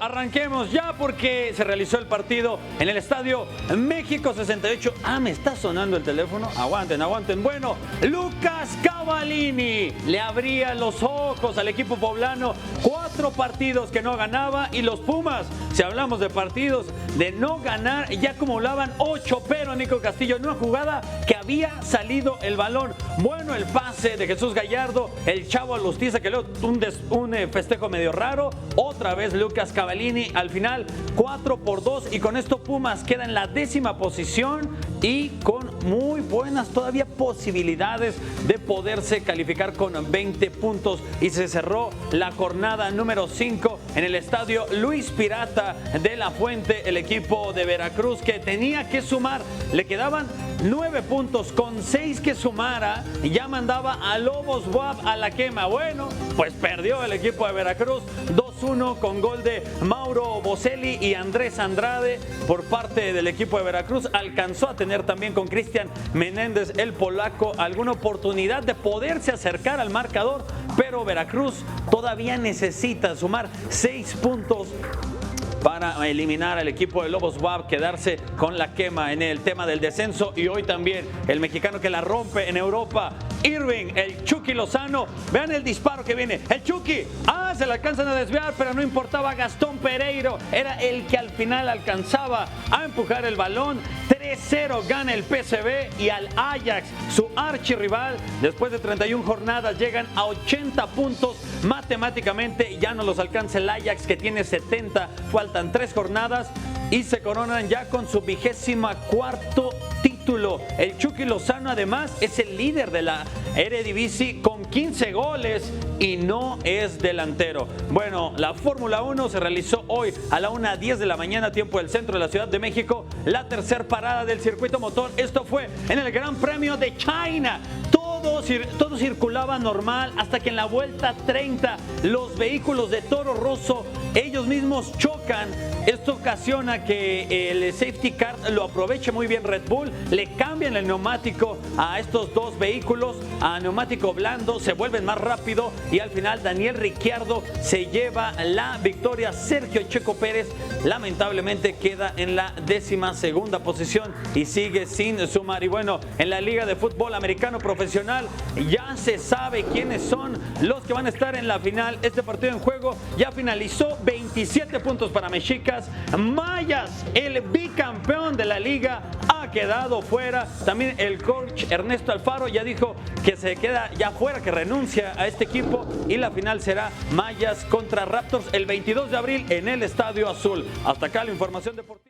Arranquemos ya porque se realizó el partido en el estadio México 68. Me está sonando el teléfono. Aguanten. Bueno, Lucas Cavallini le abría los ojos al equipo poblano. 4 partidos que no ganaba y los Pumas, si hablamos de partidos de no ganar, ya acumulaban 8, pero Nico Castillo en una jugada que había salido el balón. Bueno, el pase de Jesús Gallardo, el chavo Alustiza que luego un festejo medio raro. Otra vez Lucas Cavallini al final 4-2 y con esto Pumas queda en la 10ª posición y con muy buenas todavía posibilidades de poderse calificar con 20 puntos y se cerró la jornada número 5 en el estadio Luis Pirata de la Fuente. El equipo de Veracruz que tenía que sumar, le quedaban 9 puntos, con 6 que sumara ya mandaba a Lobos WAP a la quema. Bueno, pues perdió el equipo de Veracruz 2-1 con gol de Mauro Boselli y Andrés Andrade por parte del equipo de Veracruz. Alcanzó a tener también con Cristian Menéndez, el polaco, alguna oportunidad de poderse acercar al marcador, pero Veracruz todavía necesita sumar 6 puntos para eliminar al equipo de Lobos WAP, quedarse con la quema en el tema del descenso. Y hoy también el mexicano que la rompe en Europa, Irving, el Chucky Lozano. Vean el disparo que viene, el Chucky, se le alcanzan a desviar, pero no importaba. Gastón Pereiro era el que al final alcanzaba a empujar el balón. 3-0 gana el PSV y al Ajax, su archirrival, después de 31 jornadas llegan a 80 puntos. Matemáticamente ya no los alcanza el Ajax, que tiene 70, faltan 3 jornadas y se coronan ya con su 24º título. El Chucky Lozano además es el líder de la Eredivisie con 15 goles y no es delantero. Bueno, la Fórmula 1 se realizó hoy a la 1:10 de la mañana, tiempo del centro de la Ciudad de México, la tercera parada del circuito motor. Esto fue en el Gran Premio de China. Todo circulaba normal hasta que en la vuelta 30 los vehículos de Toro Rosso ellos mismos chocan. Esto ocasiona que el safety car lo aproveche muy bien Red Bull, le cambian el neumático a estos dos vehículos a neumático blando, se vuelven más rápido y al final Daniel Ricciardo se lleva la victoria. Sergio Checo Pérez lamentablemente queda en la 12ª posición y sigue sin sumar. Y bueno, en la Liga de Fútbol Americano Profesional ya se sabe quiénes son los que van a estar en la final. Este partido en juego ya finalizó, 27 puntos para Mexicas. Mayas, el bicampeón de la liga, ha quedado fuera. También el coach Ernesto Alfaro ya dijo que se queda ya fuera, que renuncia a este equipo y la final será Mayas contra Raptors el 22 de abril en el Estadio Azul. Hasta acá la información deportiva.